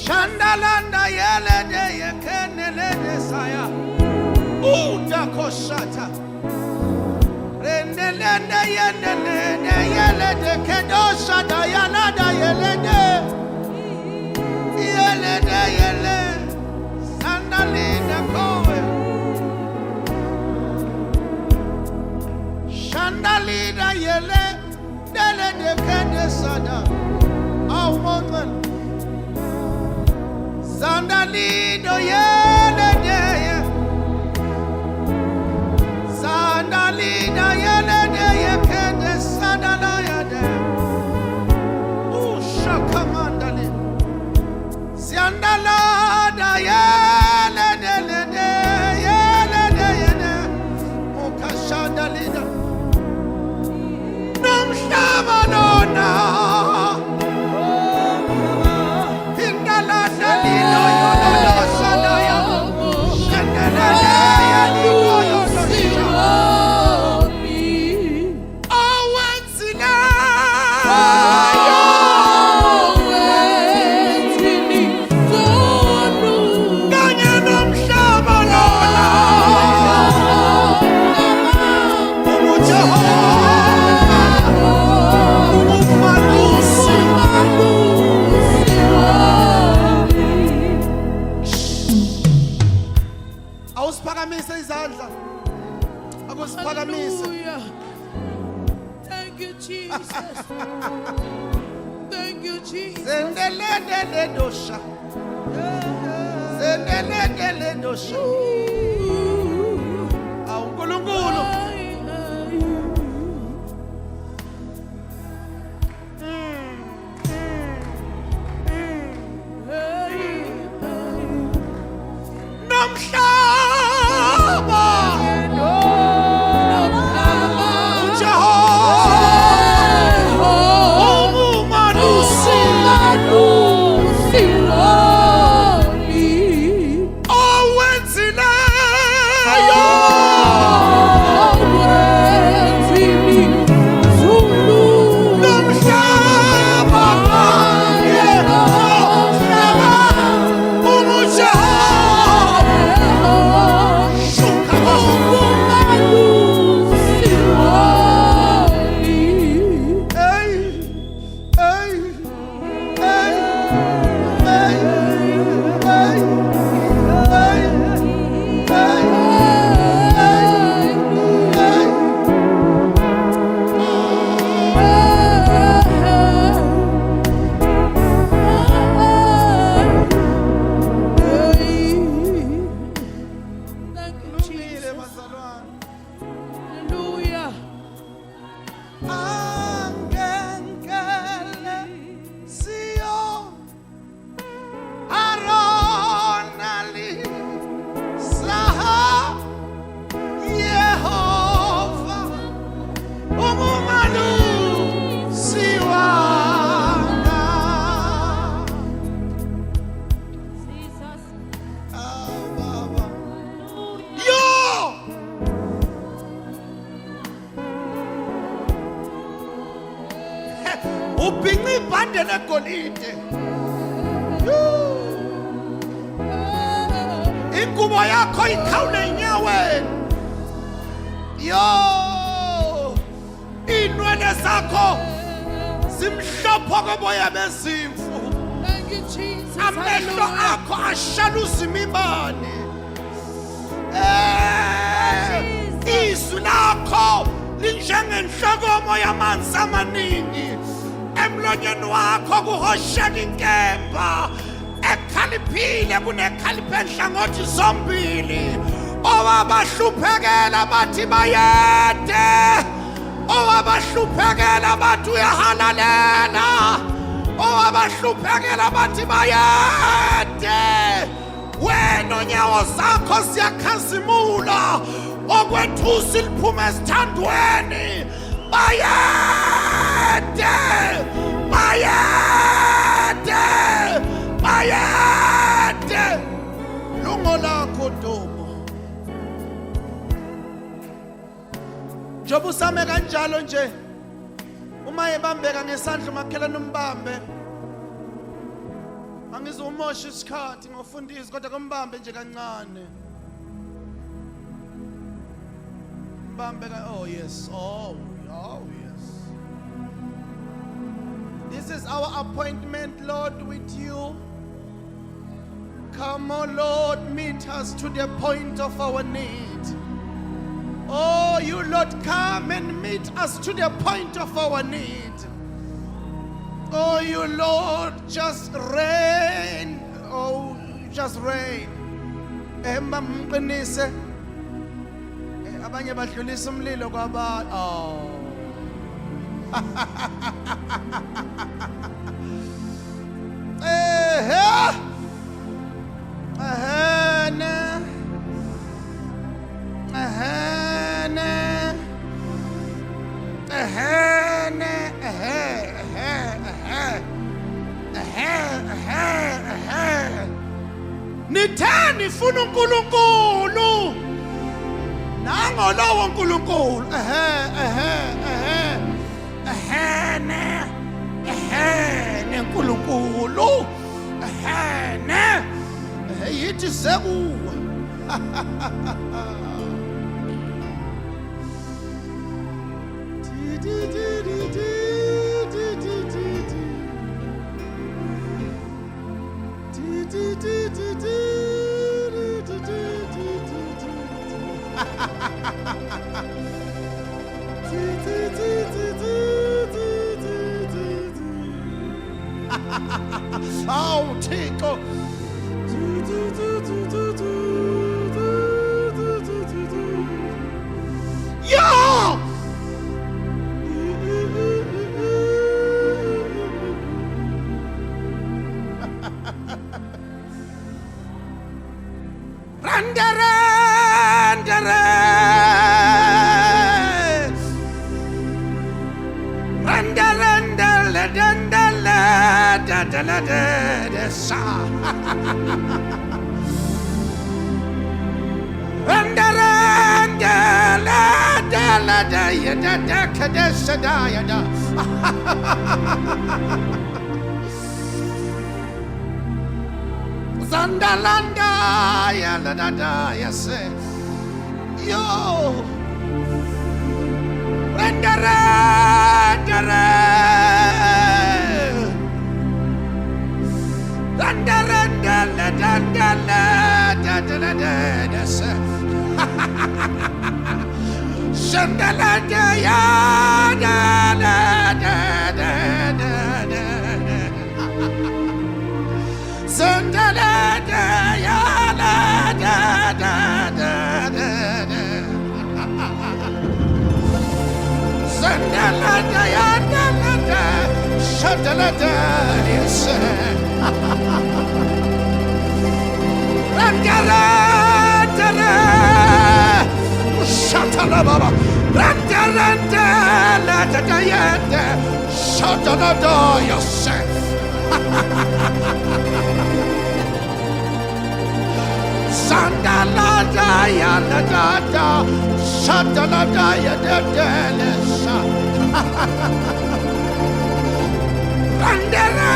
Shandalanda yele de yekenele de saya. Uda koshata. Rendelende yendele de yele de kedosha da yana da yele de. Yele de yele. Sandalina kowe. Shandalina yele. Dele de kedesada. Au montren. Sandalido yele de ye. Sandalida yele de ye kende sadala yade. Ushaka mandali. Sandala da yele de le de yele de yele. Ukashandalida. Nam shamanona. Hallelujah. Thank you, Jesus. Thank you, Jesus. Zendelele dosha. Zendelele dosha. Au kulungulu. Upingi bande na golide. Ingubo yako ikaune nyawe. Yo. Inwele zako zimshopho koboya bezimfu. Thank you, Jesus. Amehlo akho ashaluza imibane. Isu lakho linjengenhlokomo yamanzi amaningi. Emlonyeni wakho kuhosheka inkemba. owakhaliphile kunekhaliphe enhlangothi zombili owabahluphekela bathi bayede owabahluphekela bathi uyahalalela owabahluphekela bathi bayede wena onyawo zakho siyakhazimula okwethusi liphume esithandweni bayede bayede bayede lungo lakho Ntombo njengoba usame kanjalo nje uma ebambeka ngesandla umakhelwane umbambe angizumosha isikhathi ngofundisa kodwa kumbambe nje kancane mbambe oh yes oh yes this is our appointment Lord with you come oh Lord meet us to the point of our need oh you Lord come and meet us to the point of our need oh you Lord just reign oh just reign emba mqinise abanye badlulisa umlilo kwaba oh nithani funa uNkulunkulu nangolowo uNkulunkulu ne uNkulunkulu ne yithi sekuwa awu Thixo yo Zandalanda ya la da da ya se yo rendere dere rendere dele dandele dadele de se shendele de ya da da da Sandala da ya la da da da da Sandala da ya da da da Shandala da yes Rangala da da Shatala baba Rangala da da da ya da Shatala da yes Sandala da ya la da da, shandala da ya da da la sa. Randera,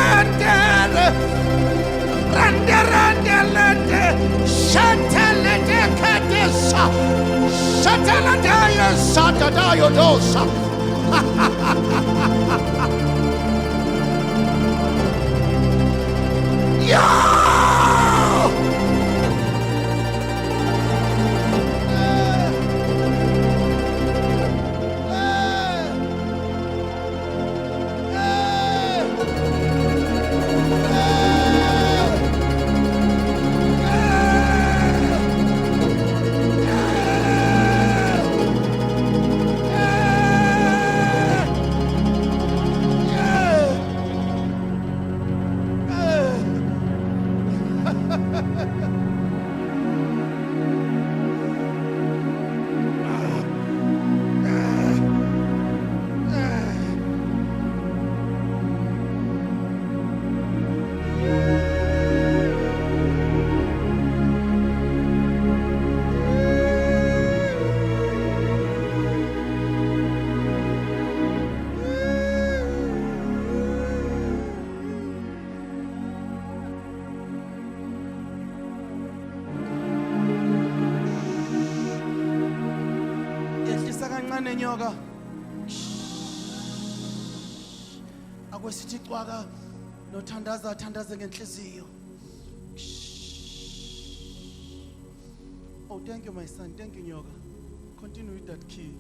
randera de, shatala de kadesa, shatala da ya sa da ya dosa. Yeah. hlangana nenyoka akwesithi cwaka nothandaza athandaze ngenhliziyo. Oh, thank you, my son. Thank you, nyoka. Continue with that key.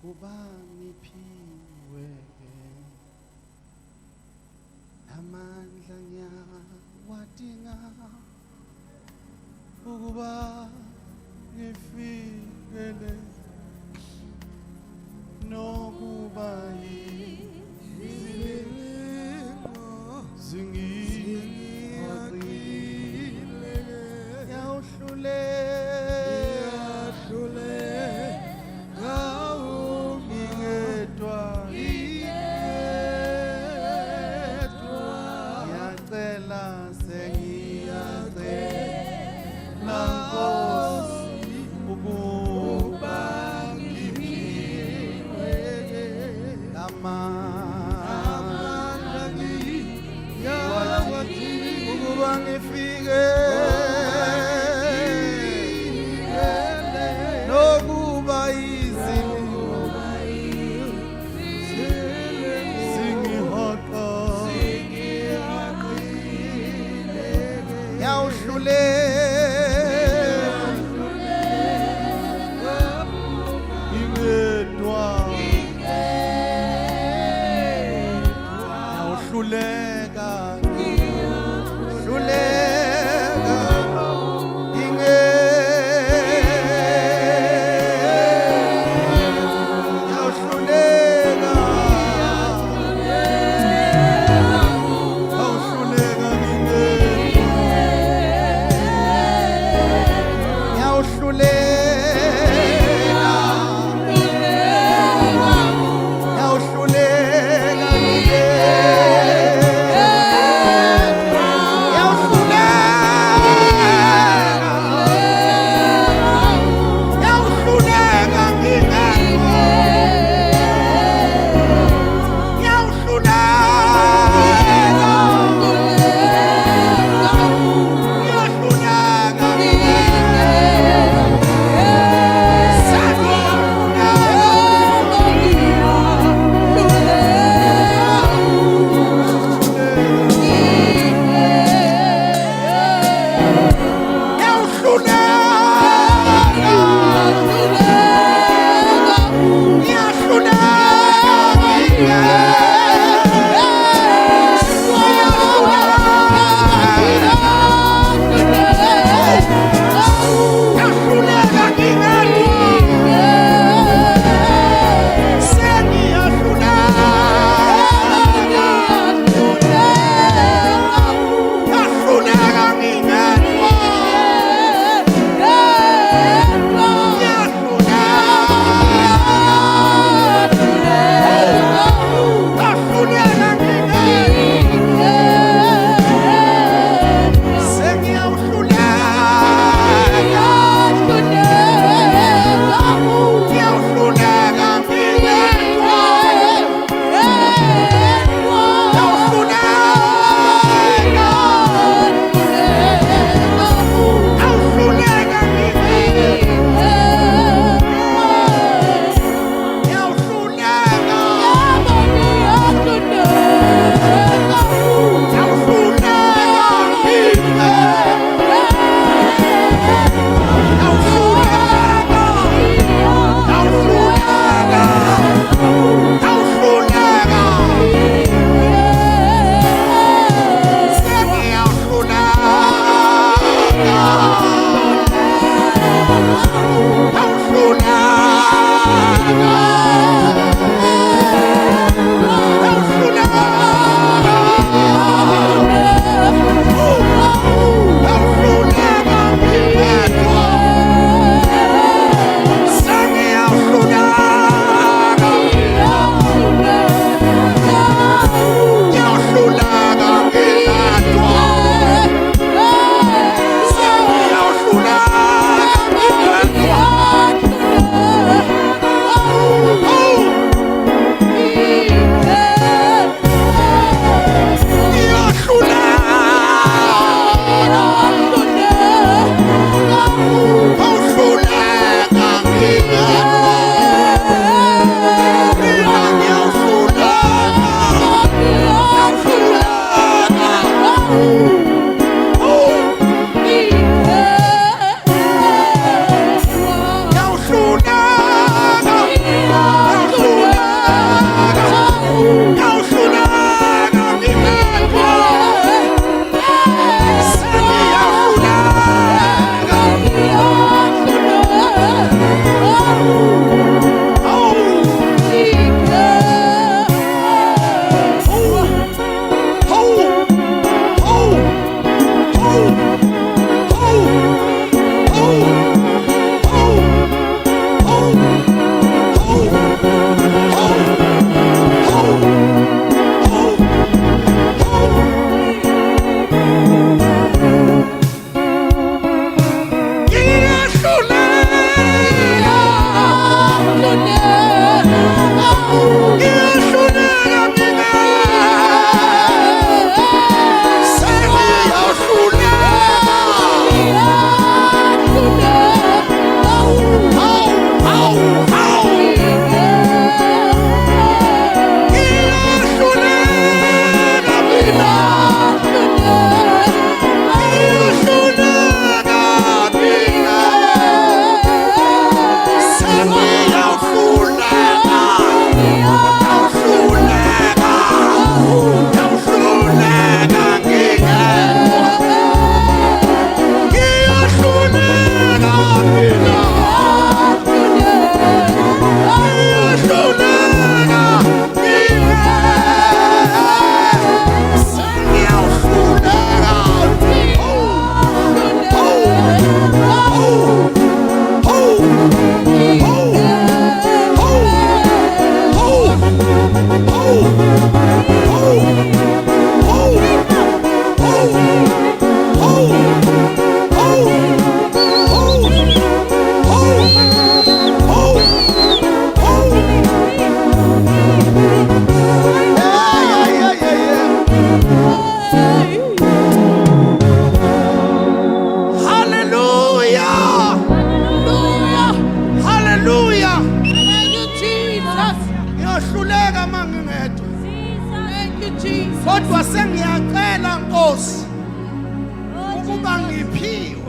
kuba ngiphiwe amandla ngiyawadinga ukuba ngifikele nokuba zingihaqile yawuhluleka ngingedwa ngiyacela sengiyacela Nkosi ukuba ngiphiwe amandla ngiyawadinga ukuba ngifike nokuba zingihoqa yawuhluleka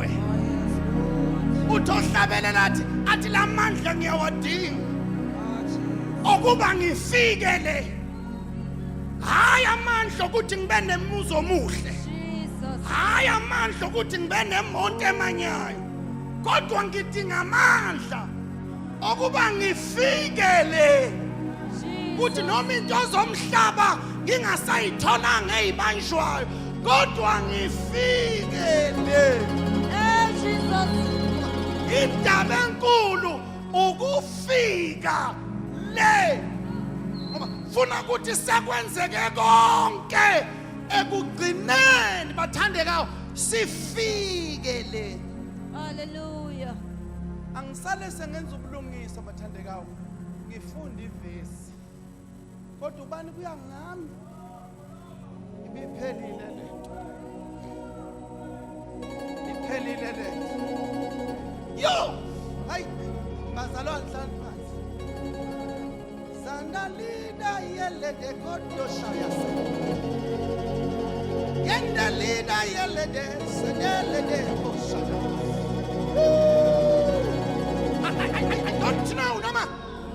ngawe uthohlabelela athi lamandla ngiyawadinga okuba ngifikele hayi amandla ukuthi ngibe nemuzo omuhle hayi amandla ukuthi ngibe nemonto emanyayo kodwa ngidinga amandla okuba ngifikele ukuthi noma into zomhlaba ngingasayitholanga ezibanjwayo kodwa ngifikele indaba enkulu ukufika le funa ukuthi sekwenzeke konke ekugcineni bathandekayo sifikele. Hallelujah. Angisale sengenza ubulungisa bathandekayo ngifunda ivesi kodwa ubani kuya ngami ibiphelile lento iphelile lento yo hayi bazalwane hlala phansi sandalida yelede kodwa shaya yendalida yelede senelede koshaya I don't know noma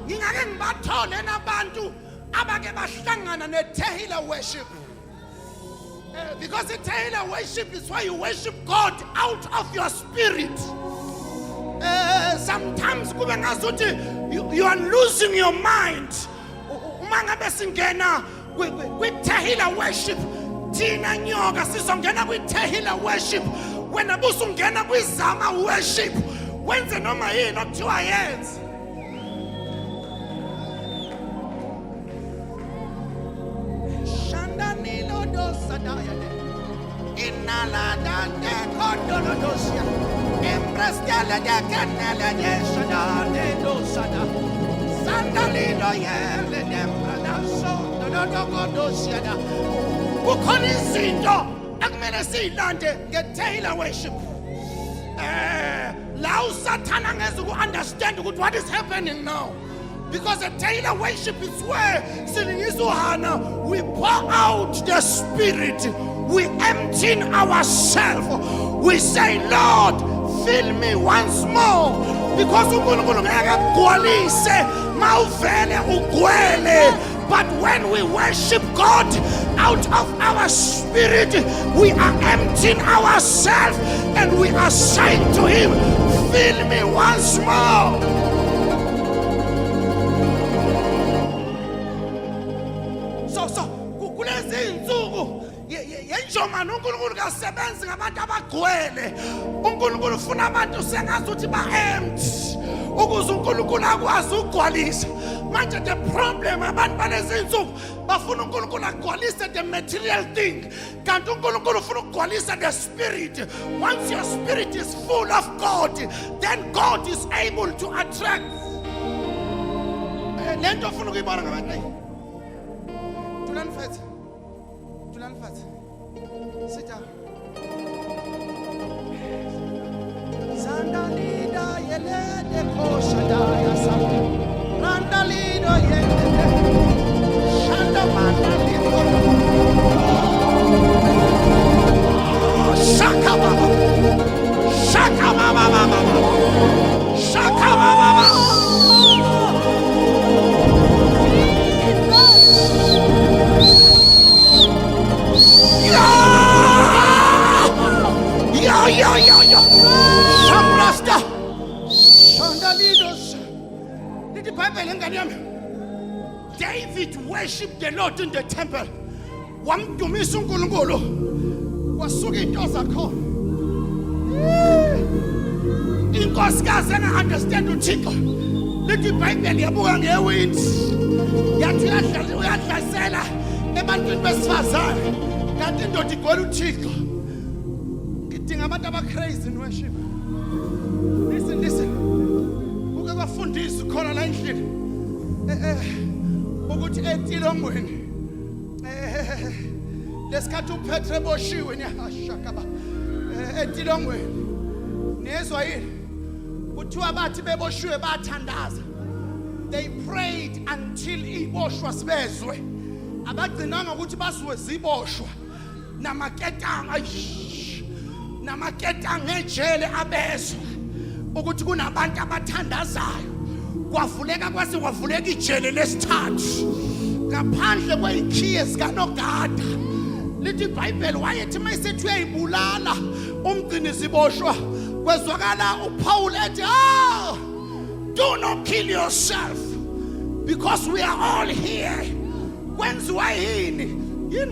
ngingake ngibathole nabantu abake bahlangana neTehila worship because the Tehila worship is why you worship God out of your spirit. Sometimes kube ngazuthi you are losing your mind uma ngabe singena kwiTehila worship thina nyoka sizongena kwiTehila worship wena busungena kwizama worship wenze noma yini okuthiwa yenze. Shandanilo dosadaya inala dande kondolo dosia emprestala de canela de shadane dosada sandalino yele de pradaso dodogo dosia kukhona izinto akumele siyilande ngeTehila worship la usathana ngeze ku understand what is happening now. Because the Tehila worship is where we pour out the spirit, we empty ourselves, we say, Lord, fill me once more. Because but when we worship God out of our spirit, we are emptying ourselves and we are saying to Him, fill me once more. Yenjomani uNkulunkulu kasebenzi ngabantu abagcwele. uNkulunkulu ufuna abantu sengazuthi ba-empty ukuze uNkulunkulu akwazi ukugcwalisa. Manje the problem abantu balezi insuku bafuna uNkulunkulu agcwalise the material thing kanti uNkulunkulu ufuna ukugcwalisa the spirit. Once your spirit is full of God, then God is able to attract. Lento ufuna ukuyibona ngabantu. Tulani fethu. Sit down. Sandalida yelede koshadaya sam. Randalida yelede. Shanda mandalida. Shaka baba. Shaka baba baba. Shaka baba baba. Yo. Samrasta. Shandalidos. Did the Bible engane yami? David worshipped the Lord in the temple. Wamdumisa uNkulunkulu. Wasuka into zakho. Inkosikazi enga-understand uThixo. Lithi iBhayibheli yabuka ngewindi. Yathi uyadlasela ebantwini besifazane. Kanti indoda igcwele uThixo. Ngidinga abantu aba-crazy in worship. Listen. Uke kwafundisa khona la endlini. Ukuthi etilongweni. Lesikhathi uPetro eboshiwe niyashakaba. Etilongweni. Nezwa yini? Kuthiwa bathi beboshiwe bathandaza. They prayed until iboshwa sibezwe. Abagcinanga ukuthi basiwe ziboshwa namaketanga namaketanga ejele abezwe ukuthi kunabantu abathandazayo kwavuleka kwavuleka ijele lesithathu ngaphandle kwezikhiye zikanogada lithi iBhayibheli wayethi mayisethi uyayibulala umgciniziboshwa kwezwakala uPaul ethi do not kill yourself because we are all here kwenziwa yini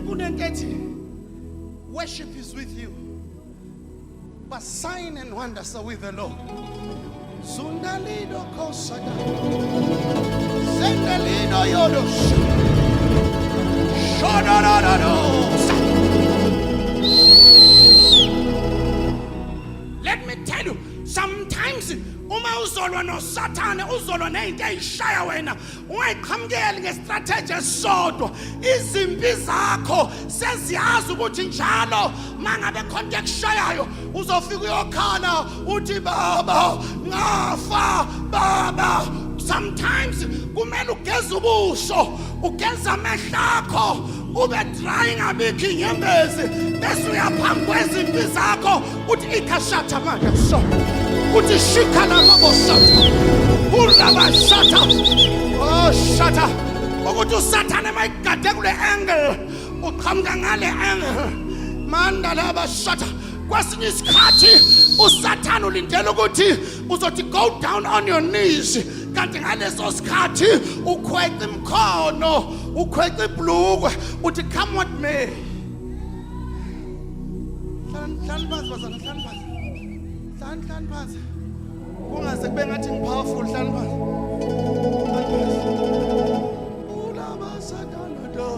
kunento ethi worship is with you but sign and wonders are with the Lord. Zundalido kosada Zendalido yodos Shodorodos. Let me tell you, sometimes uma uzolwa no Satan uzolwa nento eyishaya wena ungayiqhamukeli ngestrategy esodwa izimpi zakho seziyazi ukuthi njalo mangabe khonto ekushayayo uzofika uyokhala uthi baba ngafa baba. Sometimes kumele ugeze ubuso ugeze amehlo akho ube dry ngabikho inyembezi bese uyaphambi kwezimpi zakho uthi ikhashata manje so uthi shikana mabosata uraba shata shata ukuthi uSathane mayigade kule angle uqhamuka ngale angle manda laba shata kwesinye isikhathi uSathane ulindele ukuthi uzothi go down on your knees kanti ngaleso sikhathi ukhweqa imkhono ukhweqa ibhlukwe uthi come with me. Hlani phansi kungaze kube ngathi ngipowerful. Hlani phansi ulaba Sathane do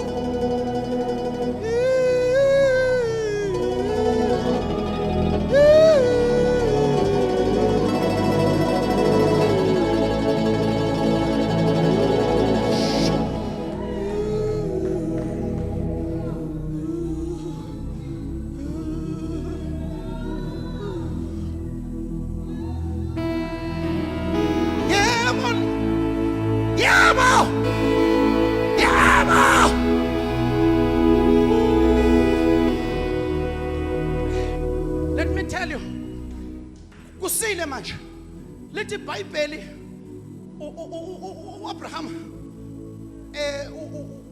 kusile manje lithi iBhayibheli uAbraham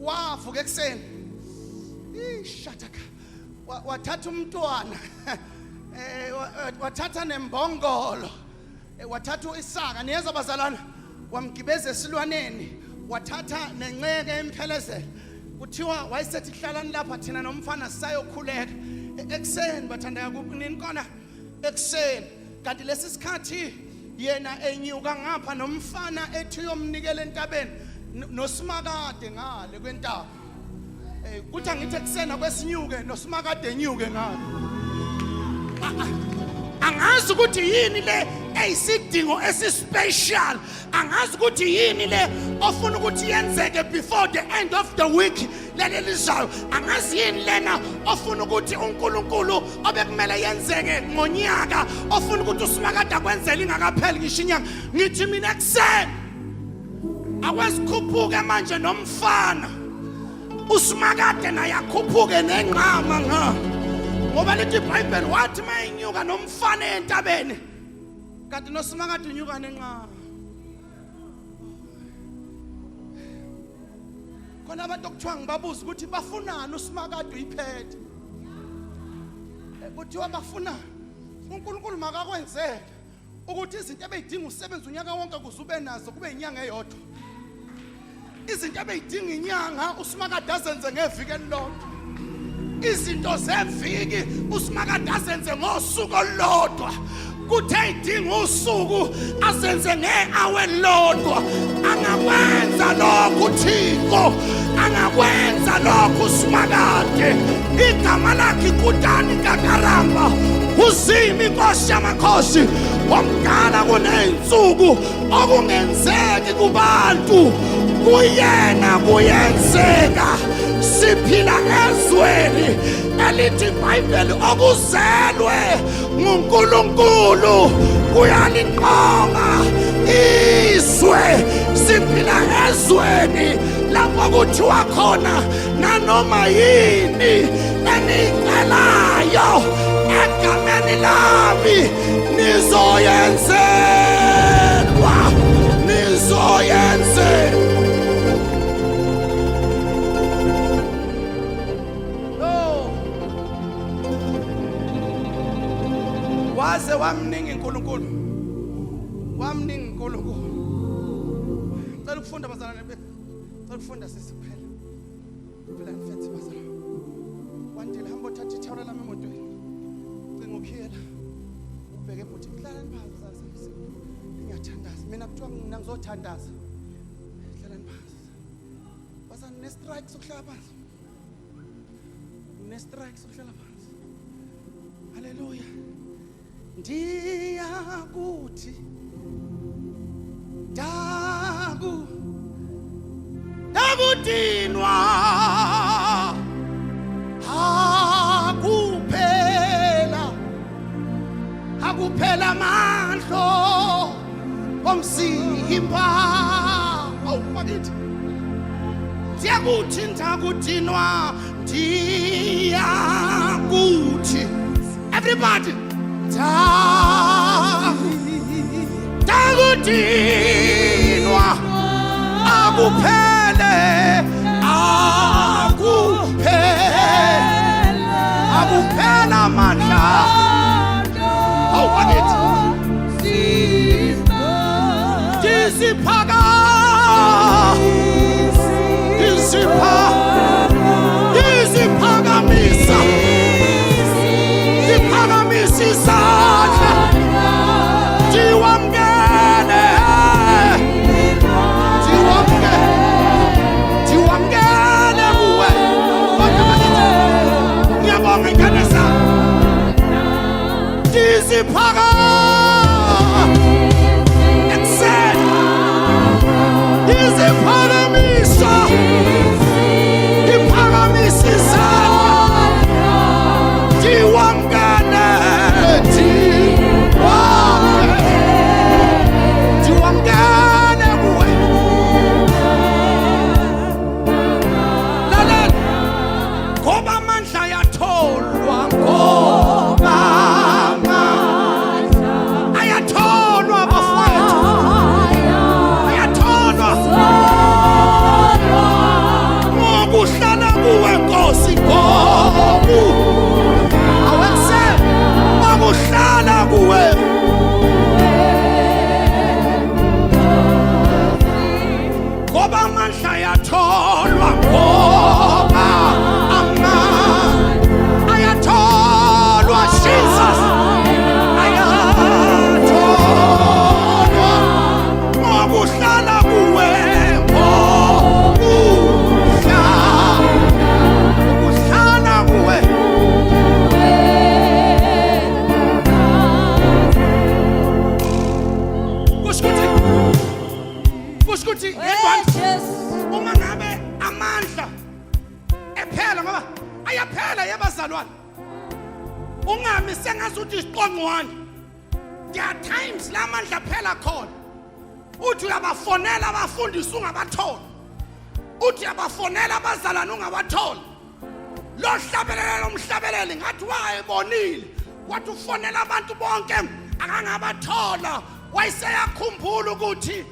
wavuka ekseni shataka wathatha umntwana wathatha nembongolo wathatha uIsaka niyeza bazalana wamgibeza esilwaneni wathatha nenceke emphelezela kuthiwa wayesethi hlalani lapha thina nomfana sayokhuleka ekseni bathandaya kuphi khona ekseni kanti lesi sikhathi yena enyuka ngapha nomfana ethi uyomnikela entabeni noSimakade ngale kwentaba kuthi angithi eksena kwesinyuke noSimakade enyuke ngale angazi ukuthi yini le eyisidingo esispecial angazi ukuthi yini le ofuna ukuthi yenzeke before the end of the week lelizayo angazi yini lena ofuna ukuthi uNkulunkulu obekumele yenzeke ngonyaka ofuna ukuthi uSimakade akwenzele ingakapheli ngisho inyanga ngithi mina ekseni akwesikhuphuke manje nomfana uSimakade naye akhuphuke nenqama ngoba lithi iBhayibheli wathi mayinyuka nomfana entabeni kanti noSimakade unyuka nenqama khona abantu okuthiwa ngibabuza ukuthi bafunani uSimakade uyiphethe kuthiwa bafuna uNkulunkulu makakwenzele ukuthi izinto ebeyidinga usebenza unyaka wonke kuze ube nazo kube inyanga eyodwa izinto ebeyidinga inyanga uSimakade azenze ngeviki elilodwa izinto zeviki uSimakade azenze ngosuku olulodwa kuthe idinga usuku azenze ngehour elilodwa angakwenza lokhu Thixo angakwenza lokhu uSimakade igama lakhe kudani kakaramba uzimi inkosi yamakhosi omdala kuneyinsuku okungenzeki kubantu kuyena kuyenzeka siphila ezweni elithi iBhayibheli okuzelwe nguNkulunkulu kuyaliqonga izwe siphila ezweni lapho kuthiwa khona nanoma yini enicelayo egameni lami nizoyenzelwa, nizoyenzelwa. Waze wamningi uNkulunkulu, wamningi uNkulunkulu. Cela ukufunda bazalwane bethu, cela ukufunda sisiphela phela mfethu bazalwane. Wandile hamba uthatha ithawula lami emotweni, cinga ukhiyela ubheke futhi hlalani phansi sasisi, ngiyathandaza mina kuthiwa mina ngizothandaza. Hlalani phansi bazalwane, ne-strike sokuhlala phansi, ne-strike sokuhlala phansi. Haleluya. Ndiyakuthi dakudinwa akuphela amandla omzimba. Awu bakithi ndiyakuthi ndakudinwa, ndiyakuthi everybody dakudinwa akuphele amandla. Awu bakithi isiphakamisa isandla ndiwamkele kuwe. Ngiyabonga ingane zami isiphakamisa ungami sengazuthi isiqongqwane. There are times la mandla phela khona uthi uyabafonela abafundisi ungabatholi, uthi uyabafonela abazalwane ungabatholi. Lo hlabelele umhlabeleli ngathi wayebonile, wathi ufonela abantu bonke akangabathola. Wayeseyakhumbula ukuthi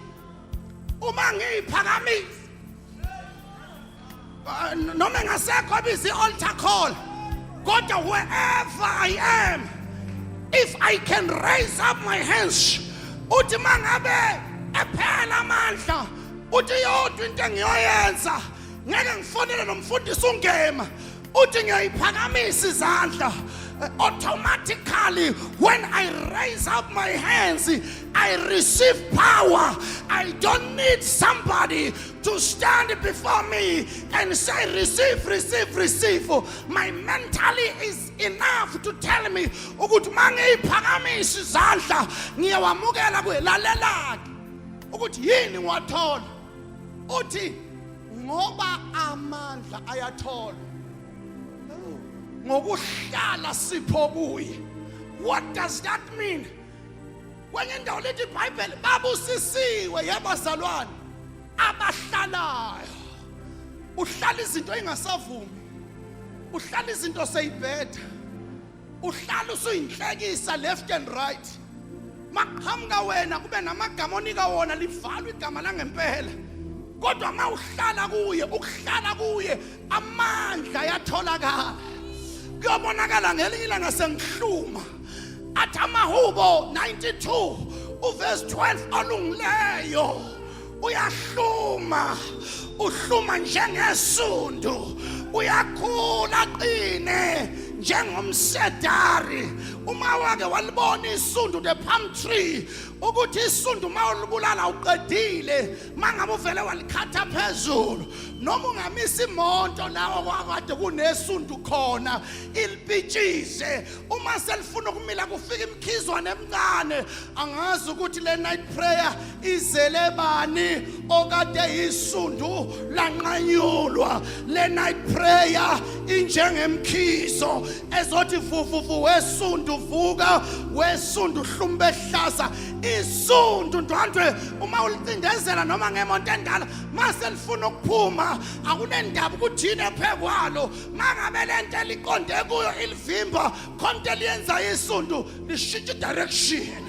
uma ngiyiphakamisa noma ngasekho bizi altar call, kodwa wherever I am, if I can raise up my hands, uthi mangabe ephela amandla, uthi yodwa into engiyoyenza ngeke ngifonele nomfundisi ungema, uthi ngiyayiphakamisa izandla. Automatically when I raise up my hands, I receive power. I don't need somebody to stand before me and say receive, receive, receive. My mentally is enough to tell me ukuthi mangiyiphakamisa izandla ngiyawamukela kuye. Lalela ukuthi yini wathola, uthi ngoba amandla ayathola ngokuhlala sipho kuye. What does that mean? Kwenye indawo lethi iBhayibheli babusisiwe yabazalwane abahlalayo. Uhlala izinto engasavumi, uhlala izinto seyibheda, uhlala usuyinhlekisa left and right. Maqhamuka wena kube namagama onika wona livalwe igama langempela. Kodwa mawuhlala kuye, ukuhlala kuye amandla yatholakala. Kuyabonakala ngelinye ilanga sengihluma. Athi amahubo 92 uverse 12 olungileyo uyahluma, uhluma njengesundu, uyakhula qine njengomsedari. Uma wake walibona isundu the palm tree ukuthi isundu mawulibulala uqedile, mangabe uvele walikhatha phezulu noma ungamisa imonto lawo kwakade kunesundu khona ilipitshize. Uma selifuna ukumila kufika imkhizwane emncane, angazi ukuthi le night prayer izele bani okade isundu lanqanyulwa. Le night prayer injengemkhizo ezothi vuvuvu wesundu vuka, wesundu hlumbe hlaza. Isundu ndwandwe uma ulicindezela noma ngemonto endala mase lifuna ukuphuma, akunendaba ukuthi yini ephekwalo. Mangabe lento liqonde kuyo ilivimba konke liyenza isundu lishintshe direction.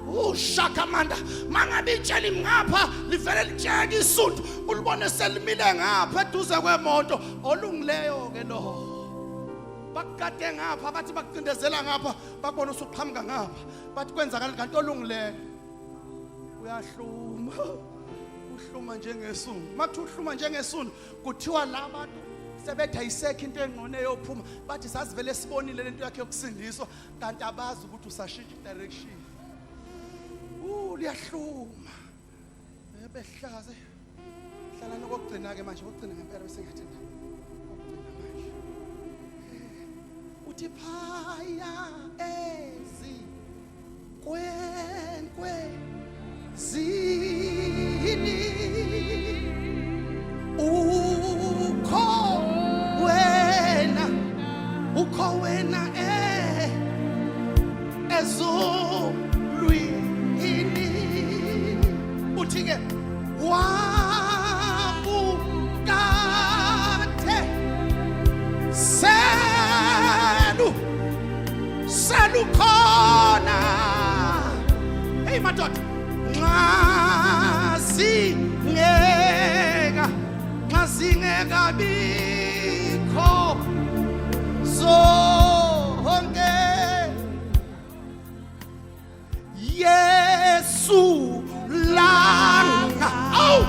Ushakamanda mangabe itsheli ngapha livele litsheka isundu ulibone selimile ngapha eduze kwemoto olungileyo ke lo. Bakade ngapha bathi bakucindezela ngapha bakubona usuqhamuka ngapha bathi kwenzakala kanti olungileyo uyahluma, uhluma njengesundu. Mathi uhluma njengesundu kuthiwa la bantu sebethe ayisekho into engqone yophuma, bathi sasivele sibonile lento yakhe yokusindiswa kanti abazi ukuthi usashintsha direction. Liyahluma behlaze hlala nokugcina ke manje ukugcina ngempela bese ngiyathanda ukugcina manje. Uthi phaya ezi kwenkwe zini ukho wena ezulwini. Uthi ke wabukathe selu khona. Hey madoda, ngazingeka bikho zonke Yesu langa. Oh!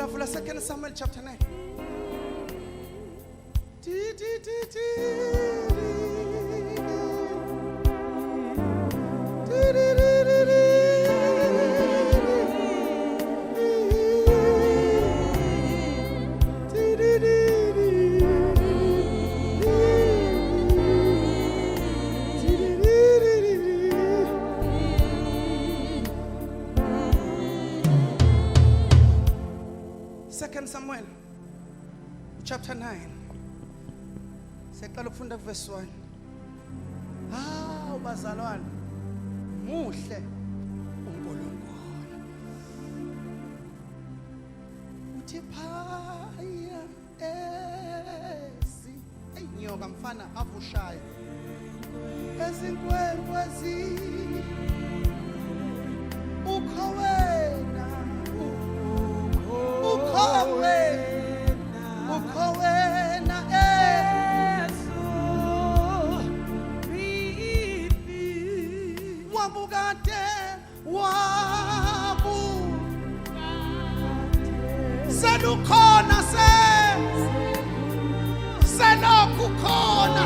Vula 2 Samuel chapter 9. Samuel chapter 9 Siyaqala ukufunda kuverse 1. Ah, bazalwane. Muhle uNkulunkulu. Uthi phaya nyoka mfana avushaya. Ezinkwenkwezi ukho wena. Ukho wena wabukade wabu selukhona selokukhona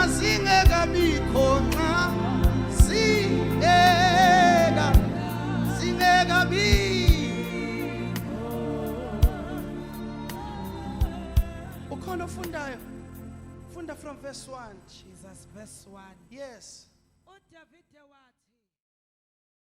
azingekabikho nxa zingekabi. Ukhona ufundayo? Funda from verse 1. Jesus, verse 1. Yes. UDavide wathi